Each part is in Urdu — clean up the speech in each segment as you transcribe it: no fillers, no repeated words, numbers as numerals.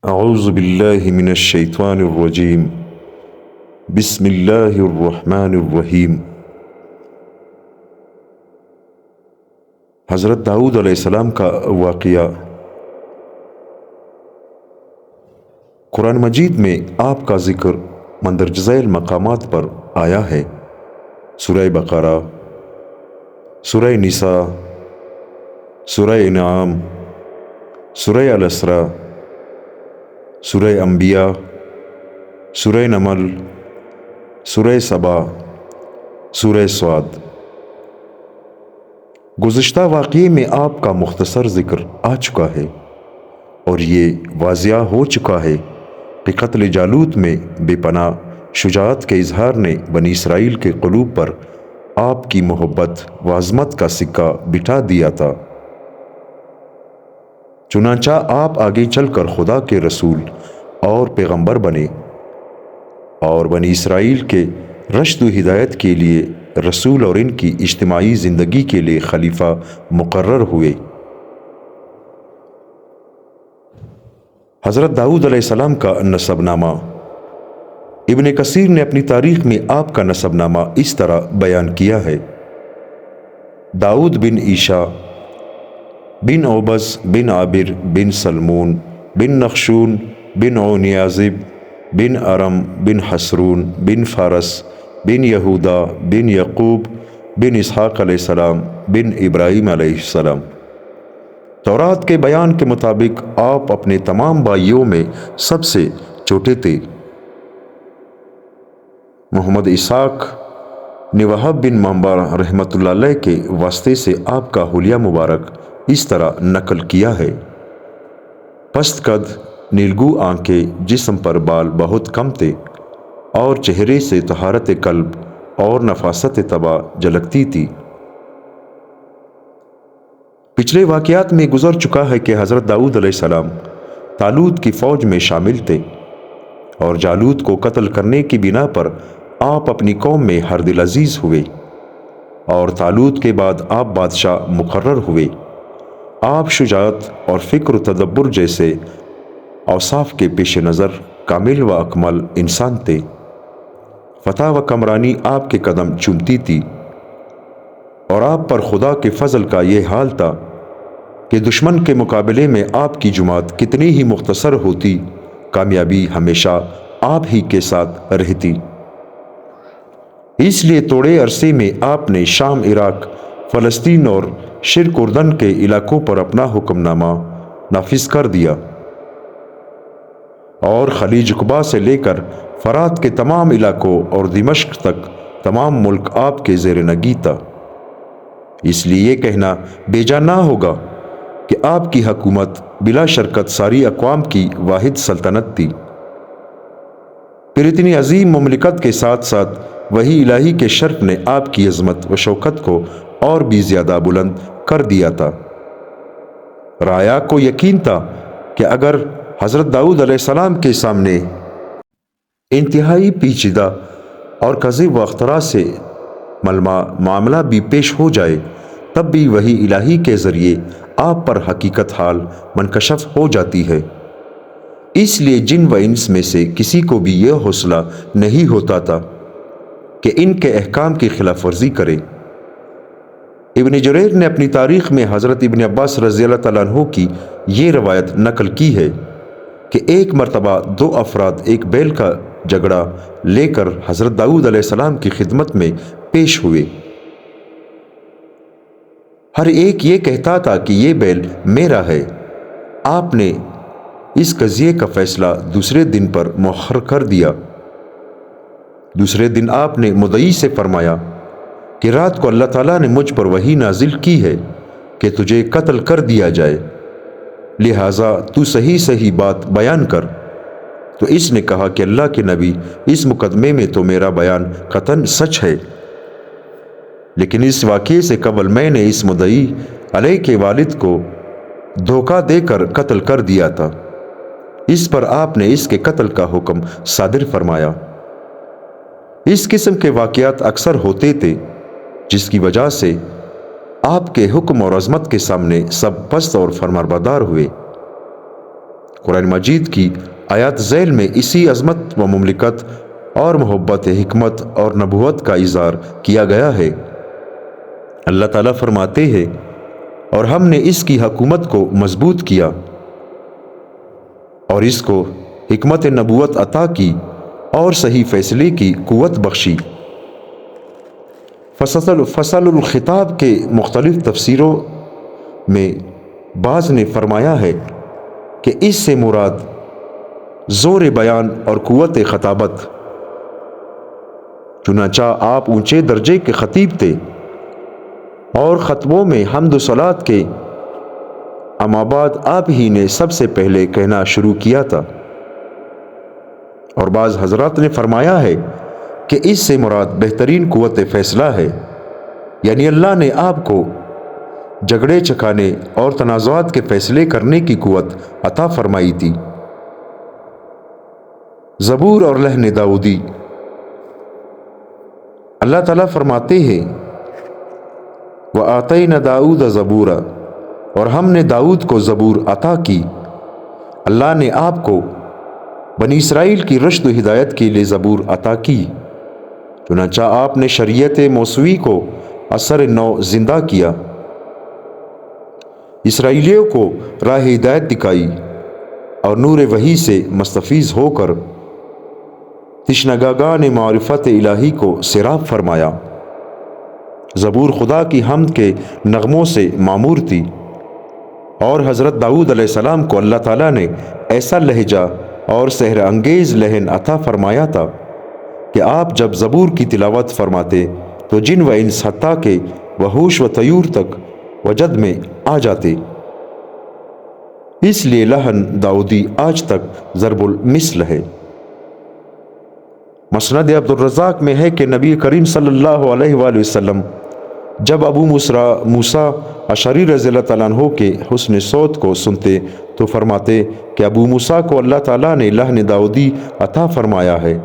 اعوذ باللہ من الشیطان الرجیم بسم اللہ الرحمن الرحیم۔ حضرت داؤد علیہ السلام کا واقعہ۔ قرآن مجید میں آپ کا ذکر مندرجہ ذیل مقامات پر آیا ہے۔ سورہ بقرہ، سورہ نساء، سورہ انعام، سورہ الاسراء، سورہ انبیاء، سورہ نمل، سورہ سبا، سورہ صاد۔ گزشتہ واقعے میں آپ کا مختصر ذکر آ چکا ہے اور یہ واضح ہو چکا ہے کہ قتل جالوت میں بے پناہ شجاعت کے اظہار نے بنی اسرائیل کے قلوب پر آپ کی محبت و عظمت کا سکہ بٹھا دیا تھا۔ چنانچہ آپ آگے چل کر خدا کے رسول اور پیغمبر بنے اور بنی اسرائیل کے رشد و ہدایت کے لیے رسول اور ان کی اجتماعی زندگی کے لیے خلیفہ مقرر ہوئے۔ حضرت داؤد علیہ السلام کا نسب نامہ۔ ابن کثیر نے اپنی تاریخ میں آپ کا نسب نامہ اس طرح بیان کیا ہے: داؤد بن عیشا بن اوبس بن عابر بن سلمون بن نخشون بن عنیازب بن ارم بن حسرون بن فارس بن یہودا بن یعقوب بن اسحاق علیہ السلام بن ابراہیم علیہ السلام۔ تورات کے بیان کے مطابق آپ اپنے تمام بھائیوں میں سب سے چھوٹے تھے۔ محمد اسحاق نے وہب بن منبع رحمۃ اللہ علیہ کے واسطے سے آپ کا حلیہ مبارک اس طرح نقل کیا ہے: پست قد، نیلگو آنکھیں، جسم پر بال بہت کم تھے اور چہرے سے طہارت قلب اور نفاست طبع جھلکتی تھی۔ پچھلے واقعات میں گزر چکا ہے کہ حضرت داؤد علیہ السلام طالوت کی فوج میں شامل تھے اور جالوت کو قتل کرنے کی بنا پر آپ اپنی قوم میں ہر دل عزیز ہوئے اور طالوت کے بعد آپ بادشاہ مقرر ہوئے۔ آپ شجاعت اور فکر و تدبر جیسے اوصاف کے پیش نظر کامل و اکمل انسان تھے۔ فتح و کامرانی آپ کے قدم چومتی تھی اور آپ پر خدا کے فضل کا یہ حال تھا کہ دشمن کے مقابلے میں آپ کی جماعت کتنی ہی مختصر ہوتی، کامیابی ہمیشہ آپ ہی کے ساتھ رہتی۔ اس لیے تھوڑے عرصے میں آپ نے شام، عراق، فلسطین اور شرق اردن کے علاقوں پر اپنا حکم نامہ نافذ کر دیا اور خلیج عقبہ سے لے کر فرات کے تمام علاقوں اور دمشق تک تمام ملک آپ کے زیر نگی تھا۔ اس لیے یہ کہنا بیجا نہ ہوگا کہ آپ کی حکومت بلا شرکت ساری اقوام کی واحد سلطنت تھی۔ پھر اتنی عظیم مملکت کے ساتھ ساتھ وحی الہی کے شرف نے آپ کی عظمت و شوکت کو اور بھی زیادہ بلند کر دیا تھا۔ رعایا کو یقین تھا کہ اگر حضرت داؤد علیہ السلام کے سامنے انتہائی پیچیدہ اور کذب و اختراع سے ملمہ معاملہ بھی پیش ہو جائے تب بھی وحی الہی کے ذریعے آپ پر حقیقت حال منکشف ہو جاتی ہے۔ اس لیے جن و انس میں سے کسی کو بھی یہ حوصلہ نہیں ہوتا تھا کہ ان کے احکام کی خلاف ورزی کرے۔ ابن جریر نے اپنی تاریخ میں حضرت ابن عباس رضی اللہ تعالیٰ عنہ کی یہ روایت نقل کی ہے کہ ایک مرتبہ دو افراد ایک بیل کا جھگڑا لے کر حضرت داؤد علیہ السلام کی خدمت میں پیش ہوئے۔ ہر ایک یہ کہتا تھا کہ یہ بیل میرا ہے۔ آپ نے اس قضیے کا فیصلہ دوسرے دن پر مؤخر کر دیا۔ دوسرے دن آپ نے مدعی سے فرمایا کہ رات کو اللہ تعالیٰ نے مجھ پر وحی نازل کی ہے کہ تجھے قتل کر دیا جائے، لہٰذا تو صحیح صحیح بات بیان کر۔ تو اس نے کہا کہ اللہ کے نبی، اس مقدمے میں تو میرا بیان قطعاً سچ ہے، لیکن اس واقعے سے قبل میں نے اس مدعی علیہ کے والد کو دھوکہ دے کر قتل کر دیا تھا۔ اس پر آپ نے اس کے قتل کا حکم صادر فرمایا۔ اس قسم کے واقعات اکثر ہوتے تھے جس کی وجہ سے آپ کے حکم اور عظمت کے سامنے سب پست اور فرمانبردار ہوئے۔ قرآن مجید کی آیات ذیل میں اسی عظمت و مملکت اور محبت، حکمت اور نبوت کا اظہار کیا گیا ہے۔ اللہ تعالیٰ فرماتے ہیں، اور ہم نے اس کی حکومت کو مضبوط کیا اور اس کو حکمت نبوت عطا کی اور صحیح فیصلے کی قوت بخشی۔ فصل الخطاب کے مختلف تفسیروں میں بعض نے فرمایا ہے کہ اس سے مراد زور بیان اور قوت خطابت، چنانچہ آپ اونچے درجے کے خطیب تھے اور خطبوں میں حمد و صلات کے اماباد آپ ہی نے سب سے پہلے کہنا شروع کیا تھا۔ اور بعض حضرات نے فرمایا ہے کہ اس سے مراد بہترین قوت فیصلہ ہے، یعنی اللہ نے آپ کو جھگڑے چکانے اور تنازعات کے فیصلے کرنے کی قوت عطا فرمائی تھی۔ زبور اور لحن داؤدی۔ اللہ تعالیٰ فرماتے ہیں، وَآتَيْنَا دَاؤُودَ زَبُورًا، اور ہم نے داؤد کو زبور عطا کی۔ اللہ نے آپ کو بنی اسرائیل کی رشد و ہدایت کے لیے زبور عطا کی، چنانچہ آپ نے شریعت موسوی کو اثر نو زندہ کیا، اسرائیلیوں کو راہ ہدایت دکھائی اور نور وحی سے مستفیض ہو کر تشنگاگان معرفت الہی کو سیراب فرمایا۔ زبور خدا کی حمد کے نغموں سے معمور تھی، اور حضرت داؤد علیہ السلام کو اللہ تعالیٰ نے ایسا لہجہ اور سحر انگیز لحن عطا فرمایا تھا کہ آپ جب زبور کی تلاوت فرماتے تو جن و انس حتیٰ کہ وحوش و طیور تک وجد میں آ جاتے۔ اس لیے لحن داؤدی آج تک ضرب المثل ہے۔ مسند عبدالرزاق میں ہے کہ نبی کریم صلی اللہ علیہ وآلہ وسلم جب ابو موسیٰ اشعری رضی اللہ تعالیٰ عنہ کے حسن صوت کو سنتے تو فرماتے کہ ابو موسیٰ کو اللہ تعالیٰ نے لحن داؤدی عطا فرمایا ہے۔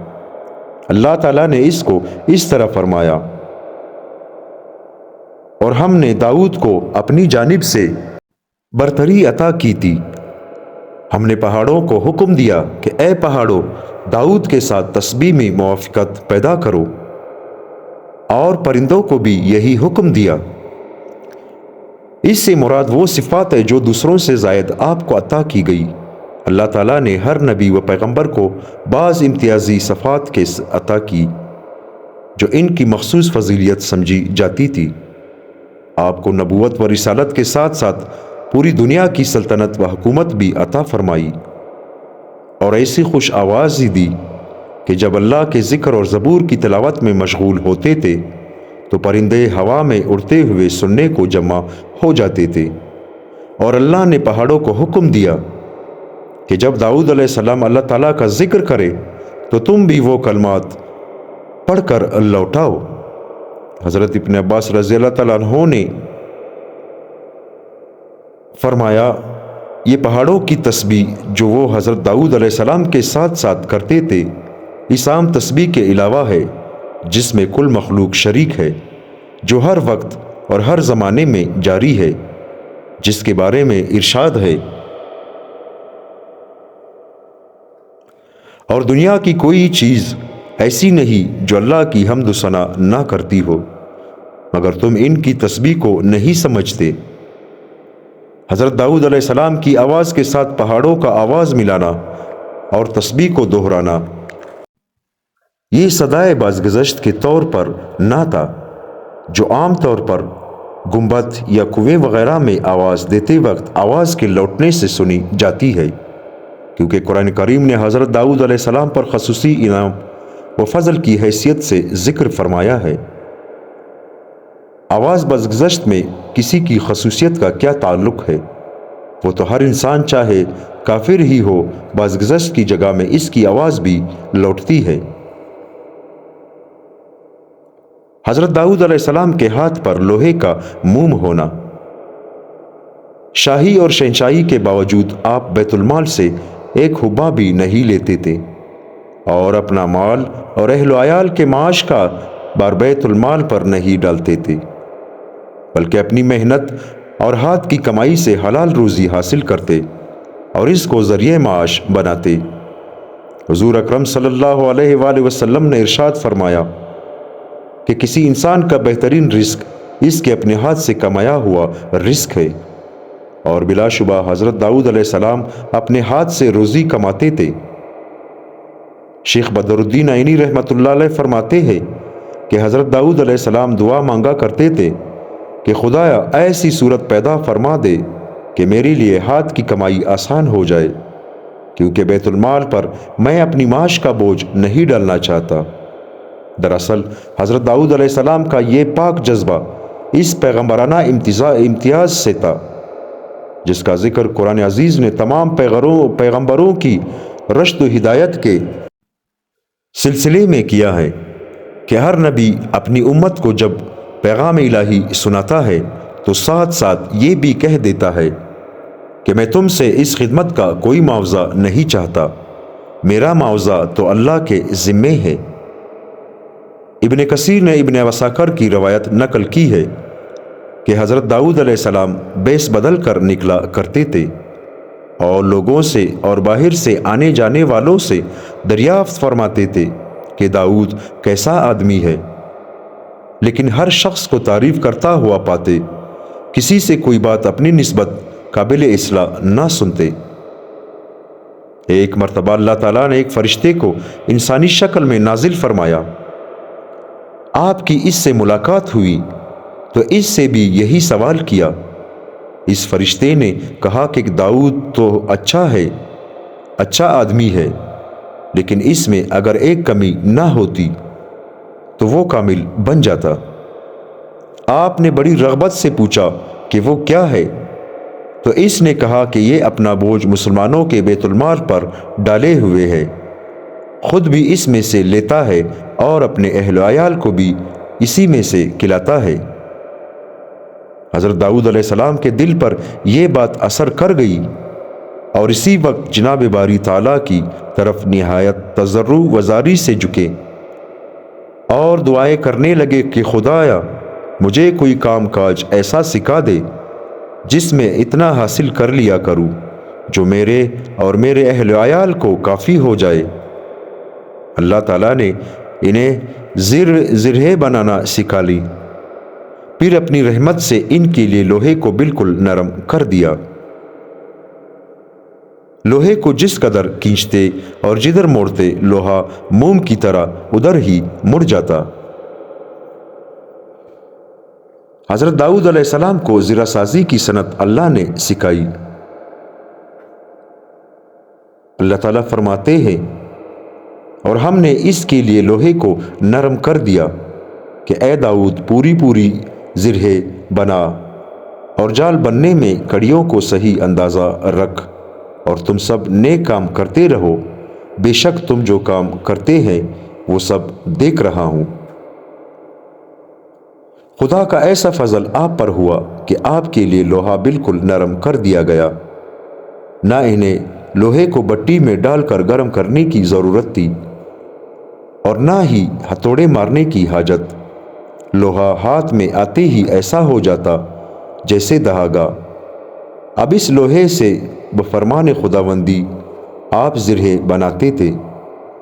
اللہ تعالیٰ نے اس کو اس طرح فرمایا، اور ہم نے داؤد کو اپنی جانب سے برتری عطا کی تھی۔ ہم نے پہاڑوں کو حکم دیا کہ اے پہاڑوں، داؤد کے ساتھ تسبیح میں موافقت پیدا کرو، اور پرندوں کو بھی یہی حکم دیا۔ اس سے مراد وہ صفات ہے جو دوسروں سے زائد آپ کو عطا کی گئی۔ اللہ تعالیٰ نے ہر نبی و پیغمبر کو بعض امتیازی صفات کے عطا کی جو ان کی مخصوص فضیلت سمجھی جاتی تھی۔ آپ کو نبوت و رسالت کے ساتھ ساتھ پوری دنیا کی سلطنت و حکومت بھی عطا فرمائی، اور ایسی خوش آوازی دی کہ جب اللہ کے ذکر اور زبور کی تلاوت میں مشغول ہوتے تھے تو پرندے ہوا میں اڑتے ہوئے سننے کو جمع ہو جاتے تھے۔ اور اللہ نے پہاڑوں کو حکم دیا کہ جب داؤد علیہ السلام اللہ تعالیٰ کا ذکر کرے تو تم بھی وہ کلمات پڑھ کر لوٹاؤ۔ حضرت ابن عباس رضی اللہ تعالیٰ عنہ نے فرمایا، یہ پہاڑوں کی تسبیح جو وہ حضرت داؤد علیہ السلام کے ساتھ ساتھ کرتے تھے اس عام تسبیح کے علاوہ ہے جس میں کل مخلوق شریک ہے، جو ہر وقت اور ہر زمانے میں جاری ہے، جس کے بارے میں ارشاد ہے، اور دنیا کی کوئی چیز ایسی نہیں جو اللہ کی حمد و ثنا نہ کرتی ہو، مگر تم ان کی تسبیح کو نہیں سمجھتے۔ حضرت داؤد علیہ السلام کی آواز کے ساتھ پہاڑوں کا آواز ملانا اور تسبیح کو دہرانا، یہ صدائے بازگشت کے طور پر نہ تھا جو عام طور پر گنبد یا کنویں وغیرہ میں آواز دیتے وقت آواز کے لوٹنے سے سنی جاتی ہے، کیونکہ قرآن کریم نے حضرت داؤد علیہ السلام پر خصوصی انعام و فضل کی حیثیت سے ذکر فرمایا ہے۔ آواز بازگشت میں کسی کی خصوصیت کا کیا تعلق ہے؟ وہ تو ہر انسان چاہے کافر ہی ہو، بازگشت کی جگہ میں اس کی آواز بھی لوٹتی ہے۔ حضرت داؤد علیہ السلام کے ہاتھ پر لوہے کا موم ہونا، شاہی اور شہنشاہی کے باوجود آپ بیت المال سے ایک حبہ بھی نہیں لیتے تھے، اور اپنا مال اور اہل و عیال کے معاش کا بار بیت المال پر نہیں ڈالتے تھے، بلکہ اپنی محنت اور ہاتھ کی کمائی سے حلال روزی حاصل کرتے اور اس کو ذریعہ معاش بناتے۔ حضور اکرم صلی اللہ علیہ وآلہ وسلم نے ارشاد فرمایا کہ کسی انسان کا بہترین رزق اس کے اپنے ہاتھ سے کمایا ہوا رزق ہے، اور بلا شبہ حضرت داؤد علیہ السلام اپنے ہاتھ سے روزی کماتے تھے۔ شیخ بدر الدین عینی رحمۃ اللہ علیہ فرماتے ہیں کہ حضرت داؤد علیہ السلام دعا مانگا کرتے تھے کہ خدایا ایسی صورت پیدا فرما دے کہ میرے لیے ہاتھ کی کمائی آسان ہو جائے، کیونکہ بیت المال پر میں اپنی معاش کا بوجھ نہیں ڈالنا چاہتا۔ دراصل حضرت داؤد علیہ السلام کا یہ پاک جذبہ اس پیغمبرانہ امتیاز سے تھا جس کا ذکر قرآن عزیز نے تمام پیغمبروں کی رشد و ہدایت کے سلسلے میں کیا ہے کہ ہر نبی اپنی امت کو جب پیغام الہی سناتا ہے تو ساتھ ساتھ یہ بھی کہہ دیتا ہے کہ میں تم سے اس خدمت کا کوئی معاوضہ نہیں چاہتا، میرا معاوضہ تو اللہ کے ذمے ہے۔ ابن کثیر نے ابن وساکر کی روایت نقل کی ہے کہ حضرت داؤد علیہ السلام بیس بدل کر نکلا کرتے تھے اور لوگوں سے اور باہر سے آنے جانے والوں سے دریافت فرماتے تھے کہ داؤد کیسا آدمی ہے، لیکن ہر شخص کو تعریف کرتا ہوا پاتے، کسی سے کوئی بات اپنی نسبت قابل اصلاح نہ سنتے۔ ایک مرتبہ اللہ تعالیٰ نے ایک فرشتے کو انسانی شکل میں نازل فرمایا۔ آپ کی اس سے ملاقات ہوئی تو اس سے بھی یہی سوال کیا۔ اس فرشتے نے کہا کہ داؤد تو اچھا ہے، اچھا آدمی ہے، لیکن اس میں اگر ایک کمی نہ ہوتی تو وہ کامل بن جاتا۔ آپ نے بڑی رغبت سے پوچھا کہ وہ کیا ہے، تو اس نے کہا کہ یہ اپنا بوجھ مسلمانوں کے بیت المال پر ڈالے ہوئے ہے، خود بھی اس میں سے لیتا ہے اور اپنے اہل و عیال کو بھی اسی میں سے کھلاتا ہے۔ حضرت داؤد علیہ السلام کے دل پر یہ بات اثر کر گئی اور اسی وقت جناب باری تعالیٰ کی طرف نہایت تضرع وزاری سے جھکے اور دعائیں کرنے لگے کہ خدایا مجھے کوئی کام کاج ایسا سکھا دے جس میں اتنا حاصل کر لیا کروں جو میرے اور میرے اہل و عیال کو کافی ہو جائے۔ اللہ تعالیٰ نے انہیں زرہ بنانا سکھا لی، پھر اپنی رحمت سے ان کے لیے لوہے کو بالکل نرم کر دیا۔ لوہے کو جس قدر کھینچتے اور جدھر موڑتے لوہا موم کی طرح ادھر ہی مڑ جاتا۔ حضرت داؤد علیہ السلام کو زرہ سازی کی صنعت اللہ نے سکھائی۔ اللہ تعالیٰ فرماتے ہیں اور ہم نے اس کے لیے لوہے کو نرم کر دیا کہ اے داؤد پوری زرہ بنا اور جال بننے میں کڑیوں کو صحیح اندازہ رکھ، اور تم سب نیک کام کرتے رہو، بے شک تم جو کام کرتے ہیں وہ سب دیکھ رہا ہوں۔ خدا کا ایسا فضل آپ پر ہوا کہ آپ کے لیے لوہا بالکل نرم کر دیا گیا، نہ انہیں لوہے کو بٹی میں ڈال کر گرم کرنے کی ضرورت تھی اور نہ ہی ہتھوڑے مارنے کی حاجت۔ لوہا ہاتھ میں آتے ہی ایسا ہو جاتا جیسے دہاگا۔ اب اس لوہے سے بفرمان خداوندی آپ زرہ بناتے تھے،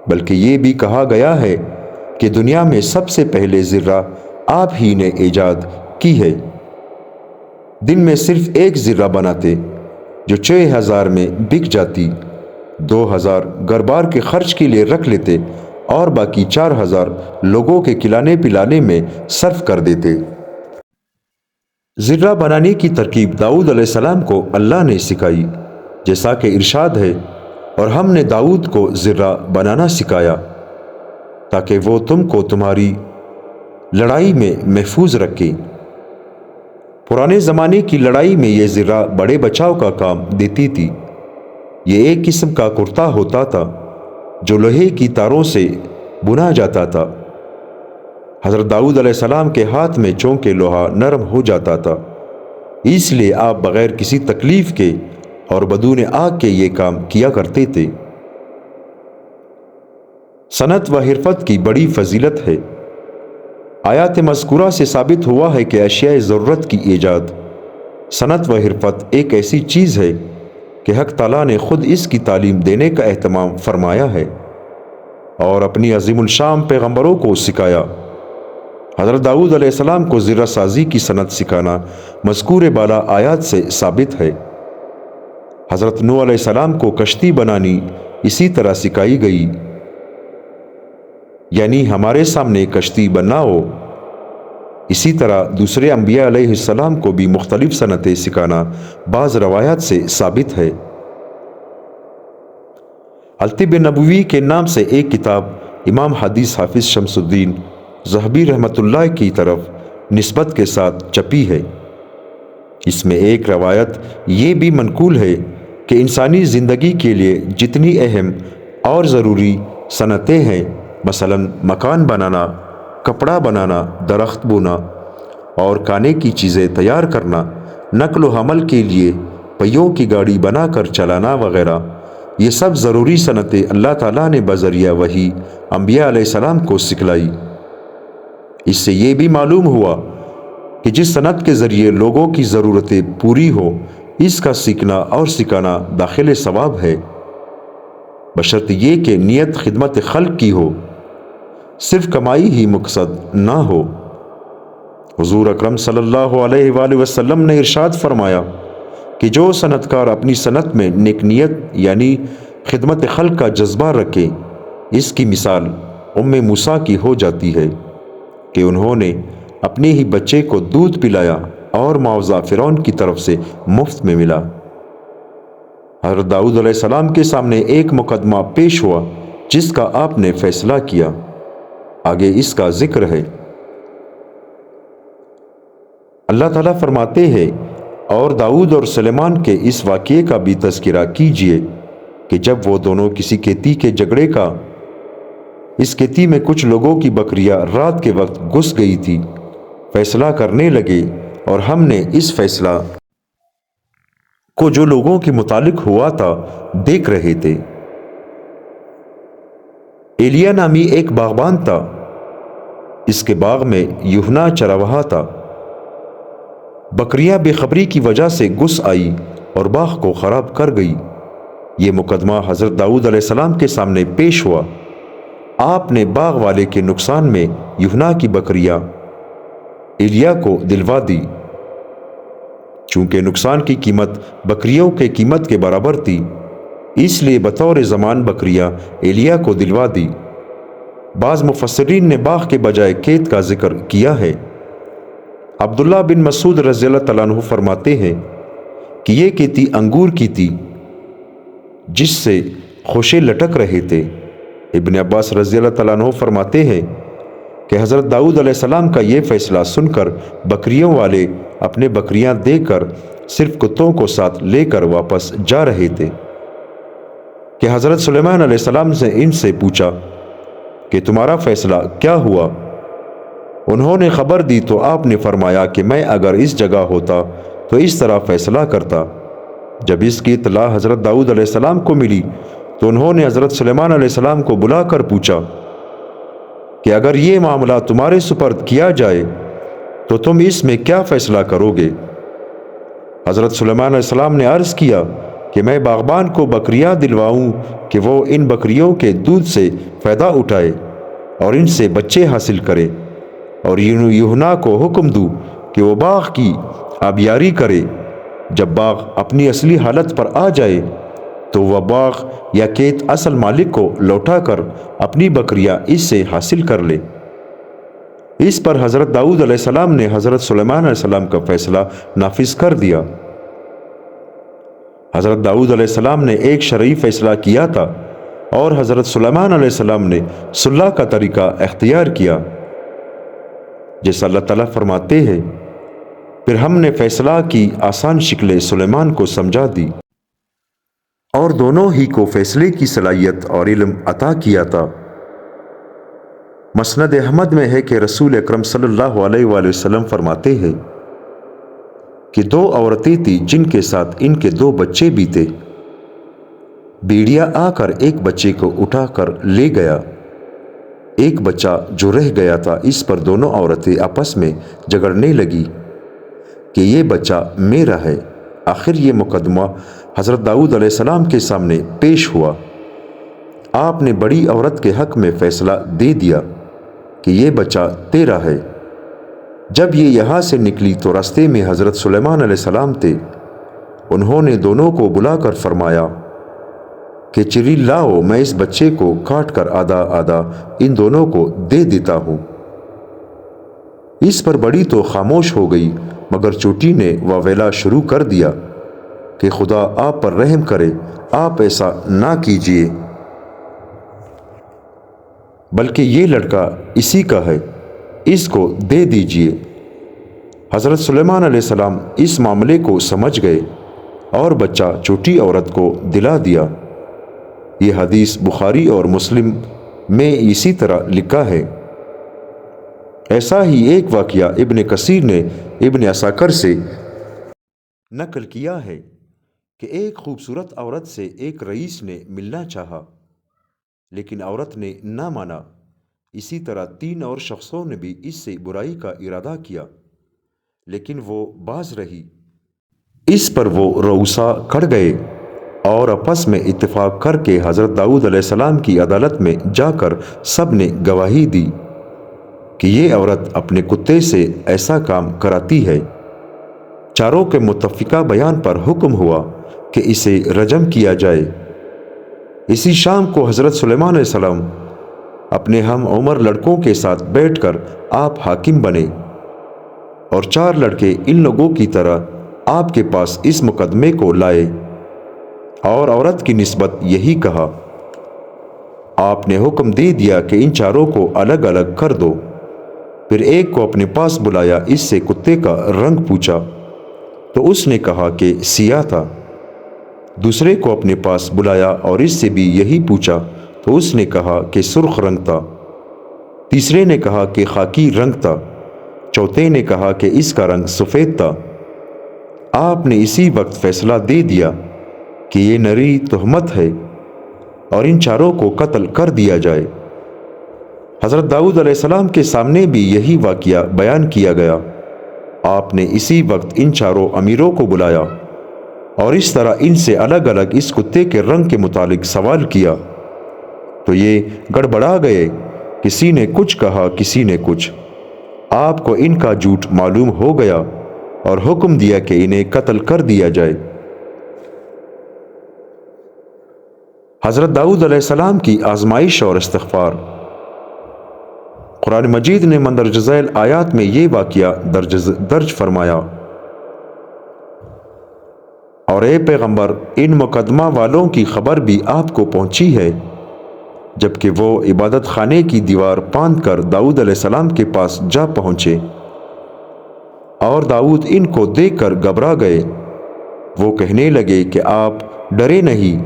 بلکہ یہ بھی کہا گیا ہے کہ دنیا میں سب سے پہلے زرہ آپ ہی نے ایجاد کی ہے۔ دن میں صرف ایک زرہ بناتے جو 6000 میں بک جاتی، 2000 گھر بار کے خرچ کے لیے رکھ لیتے اور باقی 4000 لوگوں کے کھلانے پلانے میں صرف کر دیتے۔ زرہ بنانے کی ترکیب داؤد علیہ السلام کو اللہ نے سکھائی، جیسا کہ ارشاد ہے اور ہم نے داؤد کو زرہ بنانا سکھایا تاکہ وہ تم کو تمہاری لڑائی میں محفوظ رکھے۔ پرانے زمانے کی لڑائی میں یہ زرہ بڑے بچاؤ کا کام دیتی تھی۔ یہ ایک قسم کا کرتا ہوتا تھا جو لوہے کی تاروں سے بنا جاتا تھا۔ حضرت داؤد علیہ السلام کے ہاتھ میں چونکہ لوہا نرم ہو جاتا تھا، اس لیے آپ بغیر کسی تکلیف کے اور بدون آگ کے یہ کام کیا کرتے تھے۔ صنعت و حرفت کی بڑی فضیلت ہے۔ آیات مذکورہ سے ثابت ہوا ہے کہ اشیاء ضرورت کی ایجاد، صنعت و حرفت ایک ایسی چیز ہے کہ حق تعالیٰ نے خود اس کی تعلیم دینے کا اہتمام فرمایا ہے اور اپنی عظیم الشان پیغمبروں کو سکھایا۔ حضرت داؤد علیہ السلام کو زرہ سازی کی صنعت سکھانا مذکور بالا آیات سے ثابت ہے۔ حضرت نوح علیہ السلام کو کشتی بنانی اسی طرح سکھائی گئی، یعنی ہمارے سامنے کشتی بناؤ۔ اسی طرح دوسرے انبیاء علیہ السلام کو بھی مختلف صنعتیں سکھانا بعض روایات سے ثابت ہے۔ الطب نبوی کے نام سے ایک کتاب امام حدیث حافظ شمس الدین ذہبی رحمۃ اللہ کی طرف نسبت کے ساتھ چھپی ہے۔ اس میں ایک روایت یہ بھی منقول ہے کہ انسانی زندگی کے لیے جتنی اہم اور ضروری صنعتیں ہیں، مثلا مکان بنانا، کپڑا بنانا، درخت بونا اور کھانے کی چیزیں تیار کرنا، نقل و حمل کے لیے پہیوں کی گاڑی بنا کر چلانا وغیرہ، یہ سب ضروری صنعتیں اللہ تعالیٰ نے بذریعہ وحی انبیاء علیہ السلام کو سکھلائی۔ اس سے یہ بھی معلوم ہوا کہ جس صنعت کے ذریعے لوگوں کی ضرورتیں پوری ہو، اس کا سیکھنا اور سکھانا داخل ثواب ہے، بشرط یہ کہ نیت خدمت خلق کی ہو، صرف کمائی ہی مقصد نہ ہو۔ حضور اکرم صلی اللہ علیہ وآلہ وسلم نے ارشاد فرمایا کہ جو صنعت کار اپنی صنعت میں نیک نیت یعنی خدمت خلق کا جذبہ رکھے، اس کی مثال ام موسیٰ کی ہو جاتی ہے کہ انہوں نے اپنے ہی بچے کو دودھ پلایا اور معاوضہ فرعون کی طرف سے مفت میں ملا۔ حضرت داؤد علیہ السلام کے سامنے ایک مقدمہ پیش ہوا جس کا آپ نے فیصلہ کیا، آگے اس کا ذکر ہے۔ اللہ تعالیٰ فرماتے ہیں، اور داؤد اور سلیمان کے اس واقعے کا بھی تذکرہ کیجئے کہ جب وہ دونوں کسی کھیتی کے جھگڑے کا، اس کھیتی میں کچھ لوگوں کی بکریاں رات کے وقت گھس گئی تھی، فیصلہ کرنے لگے، اور ہم نے اس فیصلہ کو جو لوگوں کے متعلق ہوا تھا دیکھ رہے تھے۔ ایلیا نامی ایک باغبان تھا، اس کے باغ میں یوحنا چرواہا تھا۔ بکریاں بے خبری کی وجہ سے گھس آئی اور باغ کو خراب کر گئی۔ یہ مقدمہ حضرت داؤد علیہ السلام کے سامنے پیش ہوا۔ آپ نے باغ والے کے نقصان میں یوحنا کی بکریاں ایلیا کو دلوا دی۔ چونکہ نقصان کی قیمت بکریوں کے قیمت کے برابر تھی، اس لیے بطور ضمان بکریاں ایلیا کو دلوا دی۔ بعض مفسرین نے باغ کے بجائے کھیت کا ذکر کیا ہے۔ عبداللہ بن مسعود رضی اللہ تعالیٰ عنہ فرماتے ہیں کہ یہ کھیتی انگور کی تھی جس سے خوشے لٹک رہے تھے۔ ابن عباس رضی اللہ تعالیٰ عنہ فرماتے ہیں کہ حضرت داؤد علیہ السلام کا یہ فیصلہ سن کر بکریوں والے اپنے بکریاں دے کر صرف کتوں کو ساتھ لے کر واپس جا رہے تھے کہ حضرت سلیمان علیہ السلام سے ان سے پوچھا کہ تمہارا فیصلہ کیا ہوا؟ انہوں نے خبر دی تو آپ نے فرمایا کہ میں اگر اس جگہ ہوتا تو اس طرح فیصلہ کرتا۔ جب اس کی اطلاع حضرت داؤد علیہ السلام کو ملی تو انہوں نے حضرت سلیمان علیہ السلام کو بلا کر پوچھا کہ اگر یہ معاملہ تمہارے سپرد کیا جائے تو تم اس میں کیا فیصلہ کرو گے؟ حضرت سلیمان علیہ السلام نے عرض کیا کہ میں باغبان کو بکریاں دلواؤں کہ وہ ان بکریوں کے دودھ سے فائدہ اٹھائے اور ان سے بچے حاصل کرے، اور یوحنا کو حکم دوں کہ وہ باغ کی آبیاری کرے۔ جب باغ اپنی اصلی حالت پر آ جائے تو وہ باغ یا کھیت اصل مالک کو لوٹا کر اپنی بکریاں اس سے حاصل کر لے۔ اس پر حضرت داؤد علیہ السلام نے حضرت سلیمان علیہ السلام کا فیصلہ نافذ کر دیا۔ حضرت داؤد علیہ السلام نے ایک شرعی فیصلہ کیا تھا اور حضرت سلیمان علیہ السلام نے صلح کا طریقہ اختیار کیا، جیسا اللہ تعالیٰ فرماتے ہیں، پھر ہم نے فیصلہ کی آسان شکلیں سلیمان کو سمجھا دی اور دونوں ہی کو فیصلے کی صلاحیت اور علم عطا کیا تھا۔ مسند احمد میں ہے کہ رسول اکرم صلی اللہ علیہ وآلہ وسلم فرماتے ہیں کہ 2 عورتیں تھیں جن کے ساتھ ان کے 2 بچے بھی تھے۔ بھیڑیا آ کر ایک بچے کو اٹھا کر لے گیا، ایک بچہ جو رہ گیا تھا اس پر دونوں عورتیں آپس میں جھگڑنے لگی کہ یہ بچہ میرا ہے۔ آخر یہ مقدمہ حضرت داؤد علیہ السلام کے سامنے پیش ہوا۔ آپ نے بڑی عورت کے حق میں فیصلہ دے دیا کہ یہ بچہ تیرا ہے۔ جب یہ یہاں سے نکلی تو راستے میں حضرت سلیمان علیہ السلام تھے۔ انہوں نے دونوں کو بلا کر فرمایا کہ چری لاؤ، میں اس بچے کو کاٹ کر آدھا آدھا ان دونوں کو دے دیتا ہوں۔ اس پر بڑی تو خاموش ہو گئی، مگر چوٹی نے واویلا شروع کر دیا کہ خدا آپ پر رحم کرے، آپ ایسا نہ کیجیے، بلکہ یہ لڑکا اسی کا ہے، اس کو دے دیجیے۔ حضرت سلیمان علیہ السلام اس معاملے کو سمجھ گئے اور بچہ چوٹی عورت کو دلا دیا۔ یہ حدیث بخاری اور مسلم میں اسی طرح لکھا ہے۔ ایسا ہی ایک واقعہ ابن کثیر نے ابن عساکر سے نقل کیا ہے کہ ایک خوبصورت عورت سے ایک رئیس نے ملنا چاہا، لیکن عورت نے نہ مانا۔ اسی طرح 3 اور شخصوں نے بھی اس سے برائی کا ارادہ کیا، لیکن وہ باز رہی۔ اس پر وہ رؤسا کڑ گئے اور آپس میں اتفاق کر کے حضرت داؤد علیہ السلام کی عدالت میں جا کر سب نے گواہی دی کہ یہ عورت اپنے کتے سے ایسا کام کراتی ہے۔ چاروں کے متفقہ بیان پر حکم ہوا کہ اسے رجم کیا جائے۔ اسی شام کو حضرت سلیمان علیہ السلام اپنے ہم عمر لڑکوں کے ساتھ بیٹھ کر آپ حاکم بنے، اور 4 لڑکے ان لوگوں کی طرح آپ کے پاس اس مقدمے کو لائے اور عورت کی نسبت یہی کہا۔ آپ نے حکم دے دیا کہ ان چاروں کو الگ الگ کر دو۔ پھر ایک کو اپنے پاس بلایا، اس سے کتے کا رنگ پوچھا تو اس نے کہا کہ سیاہ تھا۔ دوسرے کو اپنے پاس بلایا اور اس سے بھی یہی پوچھا تو اس نے کہا کہ سرخ رنگ تھا۔ تیسرے نے کہا کہ خاکی رنگ تھا۔ چوتھے نے کہا کہ اس کا رنگ سفید تھا۔ آپ نے اسی وقت فیصلہ دے دیا کہ یہ نری تہمت ہے اور ان چاروں کو قتل کر دیا جائے۔ حضرت داؤد علیہ السلام کے سامنے بھی یہی واقعہ بیان کیا گیا۔ آپ نے اسی وقت ان چاروں امیروں کو بلایا اور اس طرح ان سے الگ الگ اس کتے کے رنگ کے متعلق سوال کیا تو یہ گڑبڑا گئے، کسی نے کچھ کہا، کسی نے کچھ۔ آپ کو ان کا جھوٹ معلوم ہو گیا اور حکم دیا کہ انہیں قتل کر دیا جائے۔ حضرت داؤد علیہ السلام کی آزمائش اور استغفار۔ قرآن مجید نے مندرجہ ذیل آیات میں یہ واقعہ درج فرمایا، اور اے پیغمبر، ان مقدمہ والوں کی خبر بھی آپ کو پہنچی ہے جبکہ وہ عبادت خانے کی دیوار پاند کر داؤد علیہ السلام کے پاس جا پہنچے، اور داؤد ان کو دیکھ کر گھبرا گئے۔ وہ کہنے لگے کہ آپ ڈرے نہیں،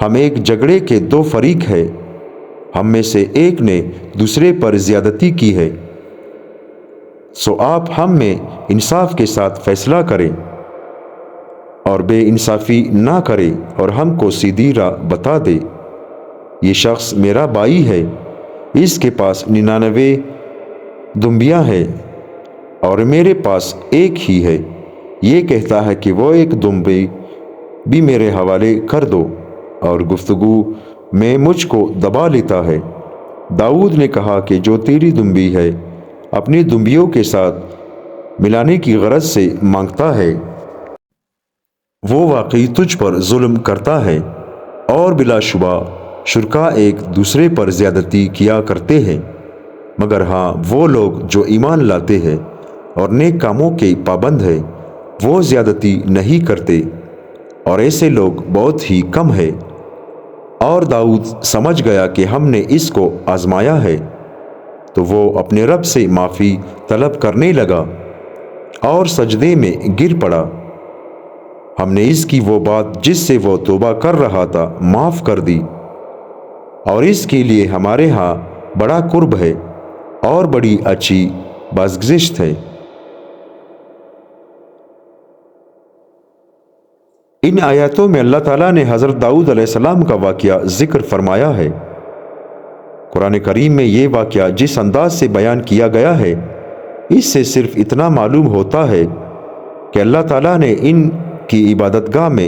ہم ایک جھگڑے کے 2 فریق ہیں، ہم میں سے ایک نے دوسرے پر زیادتی کی ہے، سو آپ ہم میں انصاف کے ساتھ فیصلہ کریں اور بے انصافی نہ کریں اور ہم کو سیدھی راہ بتا دے۔ یہ شخص میرا بھائی ہے، اس کے پاس 99 دمبیاں ہیں اور میرے پاس ایک ہی ہے۔ یہ کہتا ہے کہ وہ ایک دمبی بھی میرے حوالے کر دو، اور گفتگو میں مجھ کو دبا لیتا ہے۔ داؤد نے کہا کہ جو تیری دمبی ہے اپنی دمبیوں کے ساتھ ملانے کی غرض سے مانگتا ہے، وہ واقعی تجھ پر ظلم کرتا ہے، اور بلا شبہ شرکا ایک دوسرے پر زیادتی کیا کرتے ہیں، مگر ہاں وہ لوگ جو ایمان لاتے ہیں اور نیک کاموں کے پابند ہیں وہ زیادتی نہیں کرتے، اور ایسے لوگ بہت ہی کم ہیں۔ اور داؤد سمجھ گیا کہ ہم نے اس کو آزمایا ہے، تو وہ اپنے رب سے معافی طلب کرنے لگا اور سجدے میں گر پڑا۔ ہم نے اس کی وہ بات جس سے وہ توبہ کر رہا تھا معاف کر دی، اور اس کے لیے ہمارے ہاں بڑا قرب ہے اور بڑی اچھی بازگشت ہے۔ ان آیاتوں میں اللہ تعالیٰ نے حضرت داؤد علیہ السلام کا واقعہ ذکر فرمایا ہے۔ قرآن کریم میں یہ واقعہ جس انداز سے بیان کیا گیا ہے، اس سے صرف اتنا معلوم ہوتا ہے کہ اللہ تعالیٰ نے ان کی عبادت گاہ میں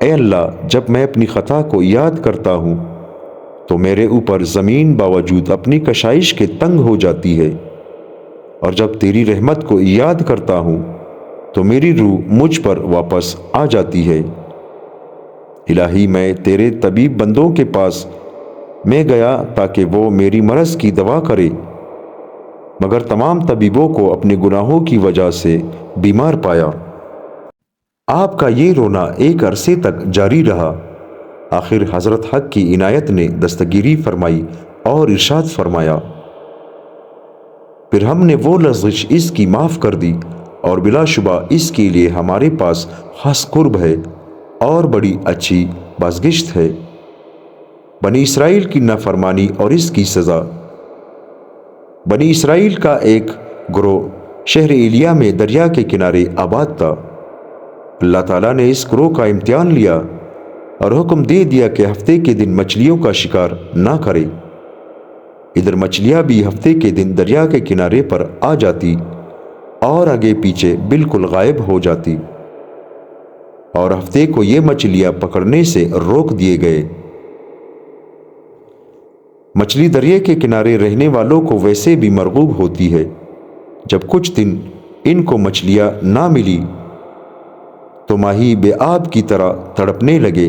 اے اللہ، جب میں اپنی خطا کو یاد کرتا ہوں تو میرے اوپر زمین باوجود اپنی کشائش کے تنگ ہو جاتی ہے، اور جب تیری رحمت کو یاد کرتا ہوں تو میری روح مجھ پر واپس آ جاتی ہے۔ الہی، میں تیرے طبیب بندوں کے پاس میں گیا تاکہ وہ میری مرض کی دوا کرے، مگر تمام طبیبوں کو اپنے گناہوں کی وجہ سے بیمار پایا۔ آپ کا یہ رونا ایک عرصے تک جاری رہا۔ آخر حضرت حق کی عنایت نے دستگیری فرمائی اور ارشاد فرمایا، پھر ہم نے وہ لغزش اس کی معاف کر دی، اور بلا شبہ اس کے لیے ہمارے پاس خاص قرب ہے اور بڑی اچھی بازگشت ہے۔ بنی اسرائیل کی نافرمانی اور اس کی سزا۔ بنی اسرائیل کا ایک گروہ شہر ایلیا میں دریا کے کنارے آباد تھا۔ اللہ تعالیٰ نے اس گروہ کا امتحان لیا اور حکم دے دیا کہ ہفتے کے دن مچھلیوں کا شکار نہ کرے۔ ادھر مچھلیاں بھی ہفتے کے دن دریا کے کنارے پر آ جاتی اور آگے پیچھے بالکل غائب ہو جاتی، اور ہفتے کو یہ مچھلیاں پکڑنے سے روک دیے گئے۔ مچھلی دریا کے کنارے رہنے والوں کو ویسے بھی مرغوب ہوتی ہے۔ جب کچھ دن ان کو مچھلیاں نہ ملی تو ماہی بے آب کی طرح تڑپنے لگے۔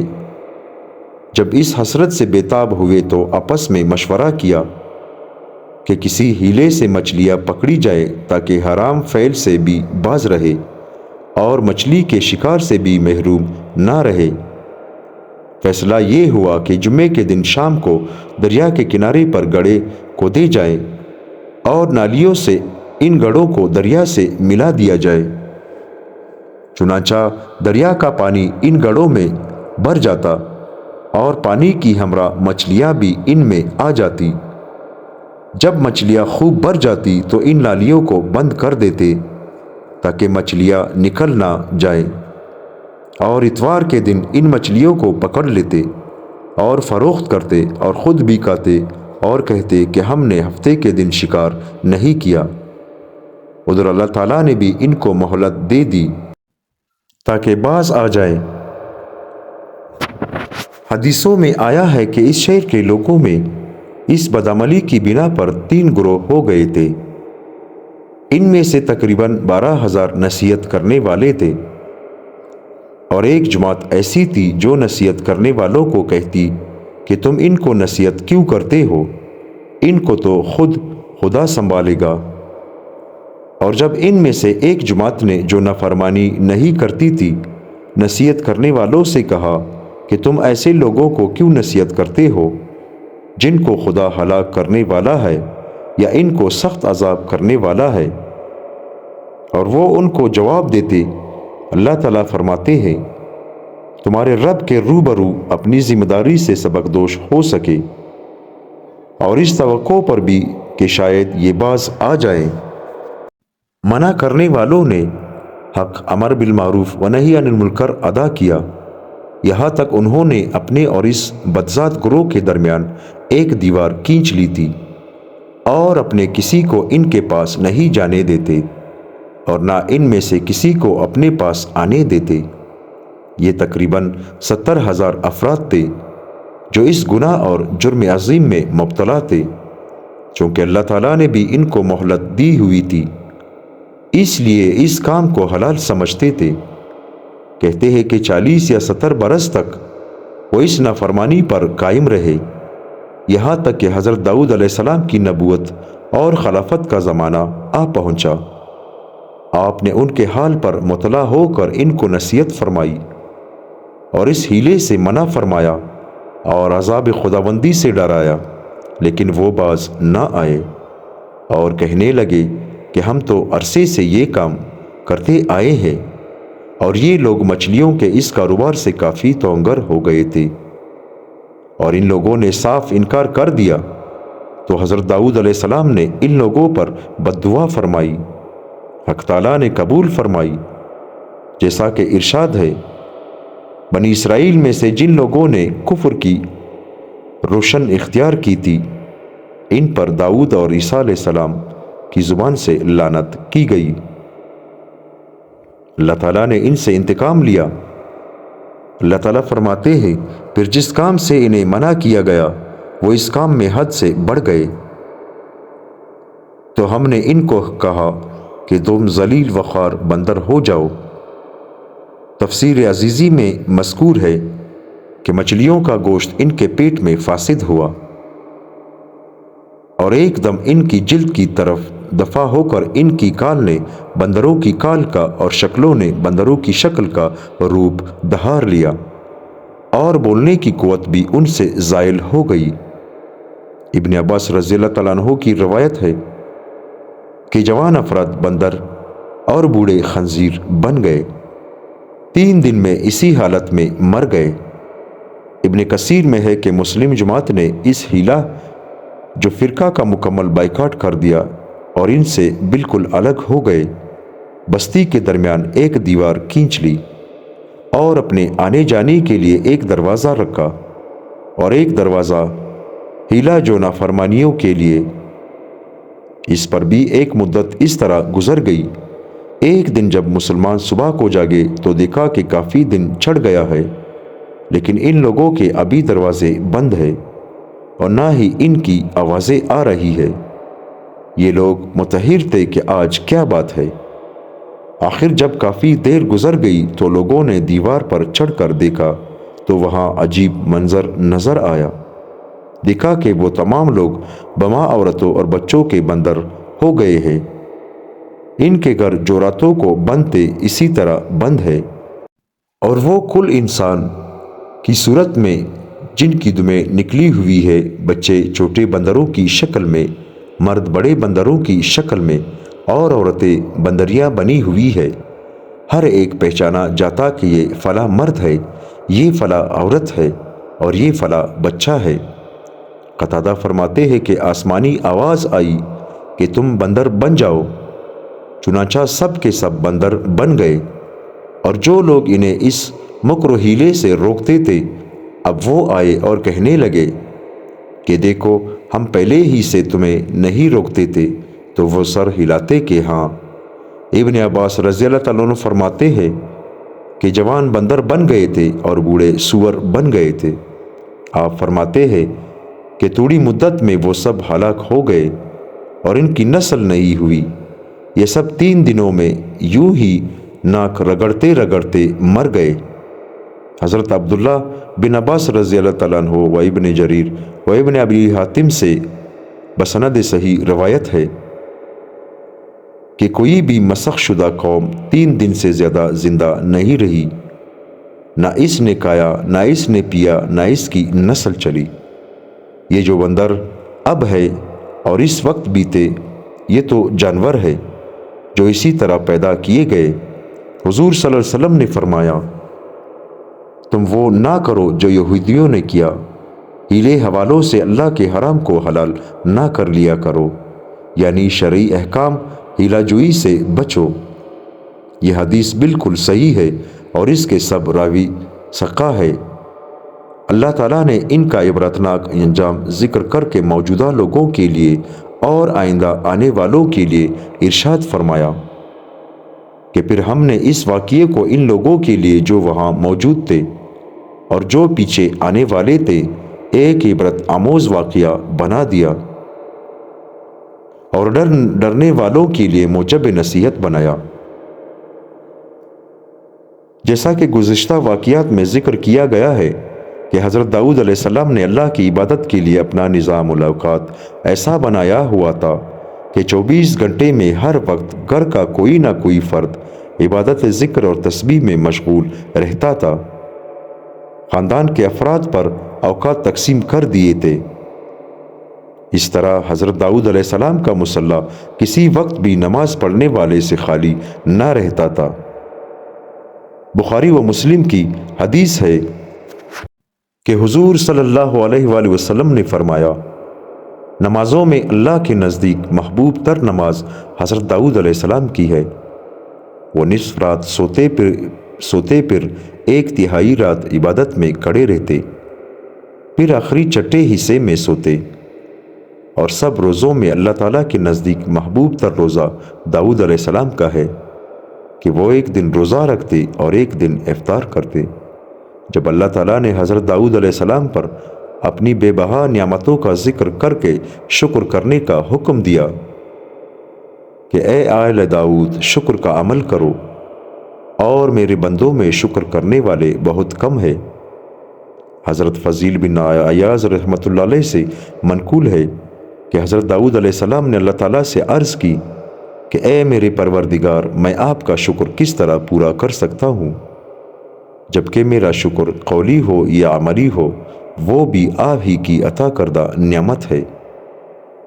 جب اس حسرت سے بے تاب ہوئے تو آپس میں مشورہ کیا کہ کسی ہیلے سے مچھلیاں پکڑی جائے تاکہ حرام فعل سے بھی باز رہے اور مچھلی کے شکار سے بھی محروم نہ رہے۔ فیصلہ یہ ہوا کہ جمعے کے دن شام کو دریا کے کنارے پر گڑھے کھودے جائیں اور نالیوں سے ان گڑھوں کو دریا سے ملا دیا جائے۔ چنانچہ دریا کا پانی ان گڑھوں میں بھر جاتا اور پانی کی ہمراہ مچھلیاں بھی ان میں آ جاتی۔ جب مچھلیاں خوب بھر جاتی تو ان نالیوں کو بند کر دیتے تاکہ مچھلیاں نکل نہ جائیں، اور اتوار کے دن ان مچھلیوں کو پکڑ لیتے اور فروخت کرتے اور خود بھی کھاتے اور کہتے کہ ہم نے ہفتے کے دن شکار نہیں کیا۔ ادھر اللہ تعالیٰ نے بھی ان کو مہلت دے دی تاکہ باز آ جائیں۔ حدیثوں میں آیا ہے کہ اس شہر کے لوگوں میں اس بدعملی کی بنا پر 3 گروہ ہو گئے تھے۔ ان میں سے تقریباً 12,000 نصیحت کرنے والے تھے، اور ایک جماعت ایسی تھی جو نصیحت کرنے والوں کو کہتی کہ تم ان کو نصیحت کیوں کرتے ہو، ان کو تو خود خدا سنبھالے گا۔ اور جب ان میں سے ایک جماعت نے جو نافرمانی نہیں کرتی تھی نصیحت کرنے والوں سے کہا کہ تم ایسے لوگوں کو کیوں نصیحت کرتے ہو جن کو خدا ہلاک کرنے والا ہے یا ان کو سخت عذاب کرنے والا ہے، اور وہ ان کو جواب دیتے، اللہ تعالیٰ فرماتے ہیں تمہارے رب کے روبرو اپنی ذمہ داری سے سبکدوش ہو سکے، اور اس توقع پر بھی کہ شاید یہ باز آ جائیں۔ منع کرنے والوں نے حق امر بالمعروف و نہی عن المنکر ادا کیا، یہاں تک انہوں نے اپنے اور اس بدذات گروہ کے درمیان ایک دیوار کھینچ لی تھی اور اپنے کسی کو ان کے پاس نہیں جانے دیتے اور نہ ان میں سے کسی کو اپنے پاس آنے دیتے۔ یہ تقریباً 70,000 افراد تھے جو اس گناہ اور جرم عظیم میں مبتلا تھے۔ چونکہ اللہ تعالیٰ نے بھی ان کو مہلت دی ہوئی تھی اس لیے اس کام کو حلال سمجھتے تھے۔ کہتے ہیں کہ 40 یا 70 برس تک وہ اس نافرمانی پر قائم رہے، یہاں تک کہ حضرت داؤد علیہ السلام کی نبوت اور خلافت کا زمانہ آ پہنچا۔ آپ نے ان کے حال پر مطلع ہو کر ان کو نصیحت فرمائی اور اس حیلے سے منع فرمایا اور عذاب خداوندی سے ڈرایا، لیکن وہ باز نہ آئے اور کہنے لگے کہ ہم تو عرصے سے یہ کام کرتے آئے ہیں، اور یہ لوگ مچھلیوں کے اس کاروبار سے کافی توانگر ہو گئے تھے، اور ان لوگوں نے صاف انکار کر دیا۔ تو حضرت داؤد علیہ السلام نے ان لوگوں پر بد دعا فرمائی، حق تعالیٰ نے قبول فرمائی، جیسا کہ ارشاد ہے، بنی اسرائیل میں سے جن لوگوں نے کفر کی روشن اختیار کی تھی ان پر داؤد اور عیسیٰ علیہ السلام کی زبان سے لعنت کی گئی۔ اللہ تعالیٰ نے ان سے انتقام لیا اللہ تعالیٰ فرماتے ہیں پھر جس کام سے انہیں منع کیا گیا وہ اس کام میں حد سے بڑھ گئے تو ہم نے ان کو کہا کہ تم ذلیل وخوار بندر ہو جاؤ۔ تفسیر عزیزی میں مذکور ہے کہ مچھلیوں کا گوشت ان کے پیٹ میں فاسد ہوا اور ایک دم ان کی جلد کی طرف دفع ہو کر ان کی کال نے بندروں کی کال کا اور شکلوں نے بندروں کی شکل کا روپ دھار لیا اور بولنے کی قوت بھی ان سے زائل ہو گئی۔ ابن عباس رضی اللہ تعالیٰ عنہ کی روایت ہے کہ جوان افراد بندر اور بوڑھے خنزیر بن گئے، 3 دن میں اسی حالت میں مر گئے۔ ابن کثیر میں ہے کہ مسلم جماعت نے اس ہیلہ جو فرقہ کا مکمل بائیکاٹ کر دیا اور ان سے بالکل الگ ہو گئے، بستی کے درمیان ایک دیوار کھینچ لی اور اپنے آنے جانے کے لیے ایک دروازہ رکھا اور ایک دروازہ ہیلہ جو نافرمانیوں کے لیے۔ اس پر بھی ایک مدت اس طرح گزر گئی۔ ایک دن جب مسلمان صبح کو جاگے تو دیکھا کہ کافی دن چڑھ گیا ہے لیکن ان لوگوں کے ابھی دروازے بند ہیں اور نہ ہی ان کی آوازیں آ رہی ہے۔ یہ لوگ متحیر تھے کہ آج کیا بات ہے۔ آخر جب کافی دیر گزر گئی تو لوگوں نے دیوار پر چڑھ کر دیکھا تو وہاں عجیب منظر نظر آیا۔ دیکھا کہ وہ تمام لوگ بما عورتوں اور بچوں کے بندر ہو گئے ہیں۔ ان کے گھر جو راتوں کو بند تھے اسی طرح بند ہے اور وہ کل انسان کی صورت میں جن کی دمیں نکلی ہوئی ہے، بچے چھوٹے بندروں کی شکل میں، مرد بڑے بندروں کی شکل میں اور عورتیں بندریاں بنی ہوئی ہے۔ ہر ایک پہچانا جاتا کہ یہ فلاں مرد ہے، یہ فلاں عورت ہے اور یہ فلاں بچہ ہے۔ قتادہ فرماتے ہیں کہ آسمانی آواز آئی کہ تم بندر بن جاؤ، چنانچہ سب کے سب بندر بن گئے اور جو لوگ انہیں اس مکر و حیلے سے روکتے تھے اب وہ آئے اور کہنے لگے کہ دیکھو ہم پہلے ہی سے تمہیں نہیں روکتے تھے، تو وہ سر ہلاتے کہ ہاں۔ ابن عباس رضی اللہ تعالیٰ عنہ فرماتے ہیں کہ جوان بندر بن گئے تھے اور بوڑھے سور بن گئے تھے۔ آپ فرماتے ہیں کہ تھوڑی مدت میں وہ سب ہلاک ہو گئے اور ان کی نسل نہیں ہوئی۔ یہ سب 3 دنوں میں یوں ہی ناک رگڑتے رگڑتے مر گئے۔ حضرت عبداللہ بن عباس رضی اللہ تعالیٰ عنہ و ابن جریر و ابن ابی حاتم سے بسند صحیح روایت ہے کہ کوئی بھی مسخ شدہ قوم 3 دن سے زیادہ زندہ نہیں رہی، نہ اس نے کھایا نہ اس نے پیا نہ اس کی نسل چلی۔ یہ جو بندر اب ہے اور اس وقت بھی تھے یہ تو جانور ہے جو اسی طرح پیدا کیے گئے۔ حضور صلی اللہ علیہ وسلم نے فرمایا تم وہ نہ کرو جو یہودیوں نے کیا، ہیلے حوالوں سے اللہ کے حرام کو حلال نہ کر لیا کرو، یعنی شرعی احکام ہیلہ جوئی سے بچو۔ یہ حدیث بالکل صحیح ہے اور اس کے سب راوی ثقہ ہے۔ اللہ تعالیٰ نے ان کا عبرتناک انجام ذکر کر کے موجودہ لوگوں کے لیے اور آئندہ آنے والوں کے لیے ارشاد فرمایا کہ پھر ہم نے اس واقعے کو ان لوگوں کے لیے جو وہاں موجود تھے اور جو پیچھے آنے والے تھے ایک عبرت آموز واقعہ بنا دیا اور ڈرنے والوں کے لیے موجب نصیحت بنایا۔ جیسا کہ گزشتہ واقعات میں ذکر کیا گیا ہے کہ حضرت داؤد علیہ السلام نے اللہ کی عبادت کے لیے اپنا نظام الاوقات ایسا بنایا ہوا تھا کہ 24 گھنٹے میں ہر وقت گھر کا کوئی نہ کوئی فرد عبادت ذکر اور تسبیح میں مشغول رہتا تھا۔ خاندان کے افراد پر اوقات تقسیم کر دیے تھے۔ اس طرح حضرت داؤد علیہ السلام کا مصلی کسی وقت بھی نماز پڑھنے والے سے خالی نہ رہتا تھا۔ بخاری و مسلم کی حدیث ہے کہ حضور صلی اللہ علیہ وآلہ وسلم نے فرمایا نمازوں میں اللہ کے نزدیک محبوب تر نماز حضرت داؤد علیہ السلام کی ہے۔ وہ نصف رات سوتے پھر 1/3 رات عبادت میں کھڑے رہتے، پھر آخری چھٹے حصے میں سوتے، اور سب روزوں میں اللہ تعالیٰ کے نزدیک محبوب تر روزہ داؤد علیہ السلام کا ہے کہ وہ ایک دن روزہ رکھتے اور ایک دن افطار کرتے۔ جب اللہ تعالیٰ نے حضرت داؤد علیہ السلام پر اپنی بے بہا نعمتوں کا ذکر کر کے شکر کرنے کا حکم دیا کہ اے آل داؤد شکر کا عمل کرو، اور میرے بندوں میں شکر کرنے والے بہت کم ہے۔ حضرت فضیل بن عیاض رحمۃ اللہ علیہ سے منقول ہے کہ حضرت داؤد علیہ السلام نے اللہ تعالیٰ سے عرض کی کہ اے میرے پروردگار، میں آپ کا شکر کس طرح پورا کر سکتا ہوں، جبکہ میرا شکر قولی ہو یا عملی ہو وہ بھی آپ ہی کی عطا کردہ نعمت ہے،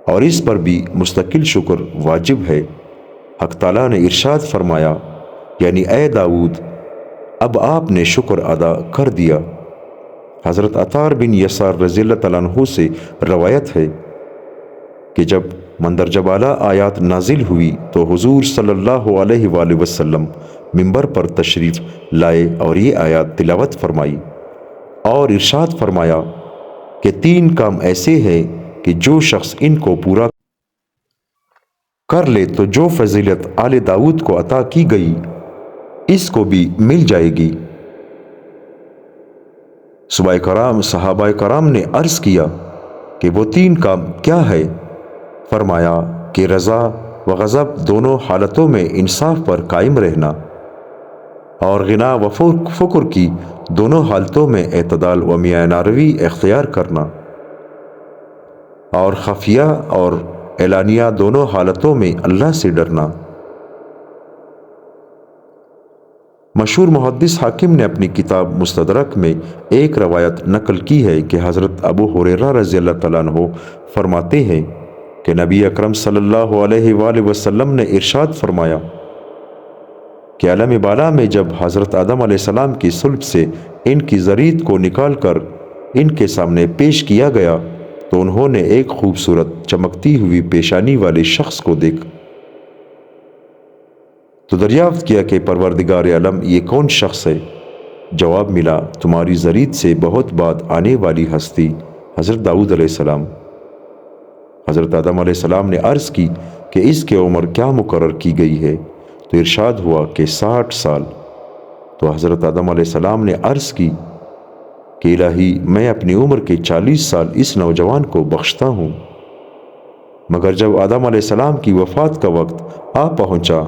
اور اس پر بھی مستقل شکر واجب ہے۔ حق تعالیٰ نے ارشاد فرمایا، یعنی اے داؤد اب آپ نے شکر ادا کر دیا۔ حضرت عطار بن یسار رضی اللہ تعالیٰ عنہ سے روایت ہے کہ جب مندرجہ بالا آیات نازل ہوئی تو حضور صلی اللہ علیہ وآلہ وسلم منبر پر تشریف لائے اور یہ آیات تلاوت فرمائی اور ارشاد فرمایا کہ 3 کام ایسے ہیں کہ جو شخص ان کو پورا کر لے تو جو فضیلت آل داؤد کو عطا کی گئی اس کو بھی مل جائے گی۔ صحابہ کرام نے عرض کیا کہ وہ 3 کام کیا ہے؟ فرمایا کہ رضا و غضب دونوں حالتوں میں انصاف پر قائم رہنا، اور غنا و فقر کی دونوں حالتوں میں اعتدال و میانہ روی اختیار کرنا، اور خفیہ اور اعلانیہ دونوں حالتوں میں اللہ سے ڈرنا۔ مشہور محدث حاکم نے اپنی کتاب مستدرک میں ایک روایت نقل کی ہے کہ حضرت ابو ہریرہ رضی اللہ تعالیٰ عنہ فرماتے ہیں کہ نبی اکرم صلی اللہ علیہ وآلہ وسلم نے ارشاد فرمایا کہ عالم بالا میں جب حضرت آدم علیہ السلام کی صلب سے ان کی ذریت کو نکال کر ان کے سامنے پیش کیا گیا تو انہوں نے ایک خوبصورت چمکتی ہوئی پیشانی والے شخص کو دیکھا تو دریافت کیا کہ پروردگار عالم یہ کون شخص ہے؟ جواب ملا، تمہاری ذریت سے بہت بعد آنے والی ہستی حضرت داؤد علیہ السلام۔ حضرت آدم علیہ السلام نے عرض کی کہ اس کی عمر کیا مقرر کی گئی ہے؟ تو ارشاد ہوا کہ 60 سال۔ تو حضرت آدم علیہ السلام نے عرض کی کہ الہی میں اپنی عمر کے 40 سال اس نوجوان کو بخشتا ہوں۔ مگر جب آدم علیہ السلام کی وفات کا وقت آ پہنچا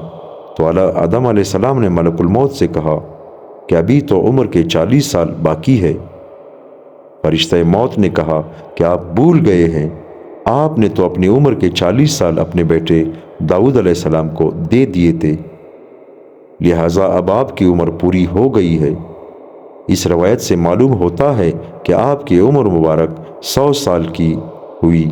تو آدم علیہ السلام نے ملک الموت سے کہا کہ ابھی تو عمر کے 40 سال باقی ہے۔ فرشتہ موت نے کہا کہ آپ بھول گئے ہیں، آپ نے تو اپنی عمر کے 40 سال اپنے بیٹے داؤد علیہ السلام کو دے دیے تھے، لہٰذا اب آپ کی عمر پوری ہو گئی ہے۔ اس روایت سے معلوم ہوتا ہے کہ آپ کی عمر مبارک 100 سال کی ہوئی۔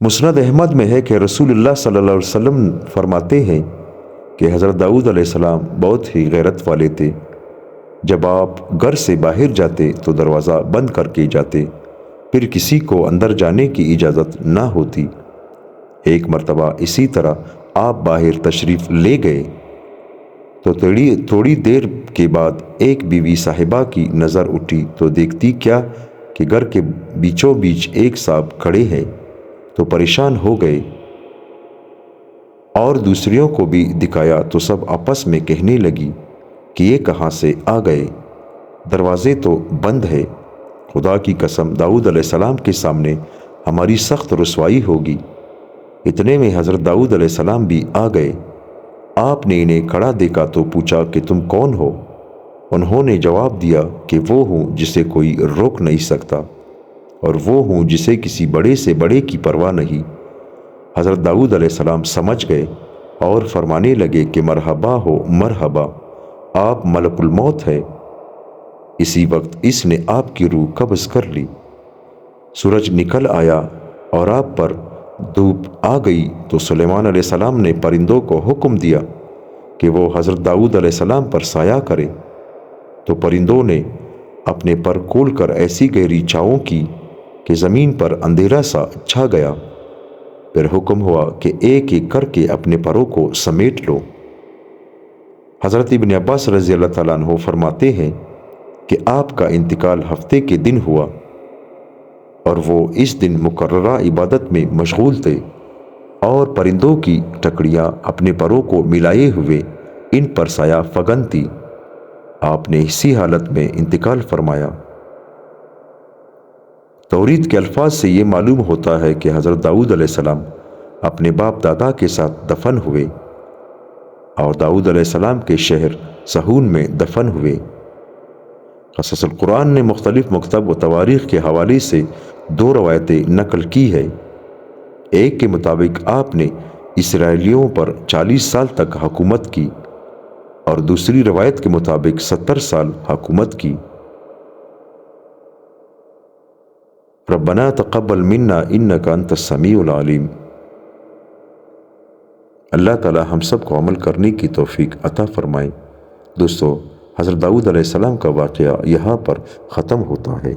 مسند احمد میں ہے کہ رسول اللہ صلی اللہ علیہ وسلم فرماتے ہیں کہ حضرت داؤد علیہ السلام بہت ہی غیرت والے تھے۔ جب آپ گھر سے باہر جاتے تو دروازہ بند کر کے جاتے، پھر کسی کو اندر جانے کی اجازت نہ ہوتی۔ ایک مرتبہ اسی طرح آپ باہر تشریف لے گئے تو تھوڑی دیر کے بعد ایک بیوی صاحبہ کی نظر اٹھی تو دیکھتی کیا کہ گھر کے بیچوں بیچ ایک صاحب کھڑے ہیں، تو پریشان ہو گئے اور دوسریوں کو بھی دکھایا تو سب آپس میں کہنے لگی کہ یہ کہاں سے آ گئے، دروازے تو بند ہے، خدا کی قسم داؤد علیہ السلام کے سامنے ہماری سخت رسوائی ہوگی۔ اتنے میں حضرت داؤد علیہ السلام بھی آ گئے۔ آپ نے انہیں کھڑا دیکھا تو پوچھا کہ تم کون ہو؟ انہوں نے جواب دیا کہ وہ ہوں جسے کوئی روک نہیں سکتا، اور وہ ہوں جسے کسی بڑے سے بڑے کی پرواہ نہیں۔ حضرت داؤد علیہ السلام سمجھ گئے اور فرمانے لگے کہ مرحبا ہو مرحبا، آپ ملک الموت ہے۔ اسی وقت اس نے آپ کی روح قبض کر لی۔ سورج نکل آیا اور آپ پر دھوپ آ گئی تو سلیمان علیہ السلام نے پرندوں کو حکم دیا کہ وہ حضرت داؤد علیہ السلام پر سایہ کرے، تو پرندوں نے اپنے پر کھول کر ایسی گہری چھاؤں کی کہ زمین پر اندھیرا سا چھا گیا۔ پھر حکم ہوا کہ ایک ایک کر کے اپنے پروں کو سمیٹ لو۔ حضرت ابن عباس رضی اللہ تعالیٰ عنہ فرماتے ہیں کہ آپ کا انتقال ہفتے کے دن ہوا، اور وہ اس دن مقررہ عبادت میں مشغول تھے، اور پرندوں کی ٹکڑیاں اپنے پروں کو ملائے ہوئے ان پر سایہ فگن تھی۔ آپ نے اسی حالت میں انتقال فرمایا۔ توریت کے الفاظ سے یہ معلوم ہوتا ہے کہ حضرت داؤد علیہ السلام اپنے باپ دادا کے ساتھ دفن ہوئے اور داؤد علیہ السلام کے شہر صہون میں دفن ہوئے۔ قصص القرآن نے مختلف مکتب و تواریخ کے حوالے سے دو روایتیں نقل کی ہے۔ ایک کے مطابق آپ نے اسرائیلیوں پر 40 سال تک حکومت کی اور دوسری روایت کے مطابق 70 سال حکومت کی۔ ربنا تقبل منا انک انت السمیع العلیم۔ اللہ تعالی ہم سب کو عمل کرنے کی توفیق عطا فرمائے۔ دوستو، حضرت داؤد علیہ السلام کا واقعہ یہاں پر ختم ہوتا ہے۔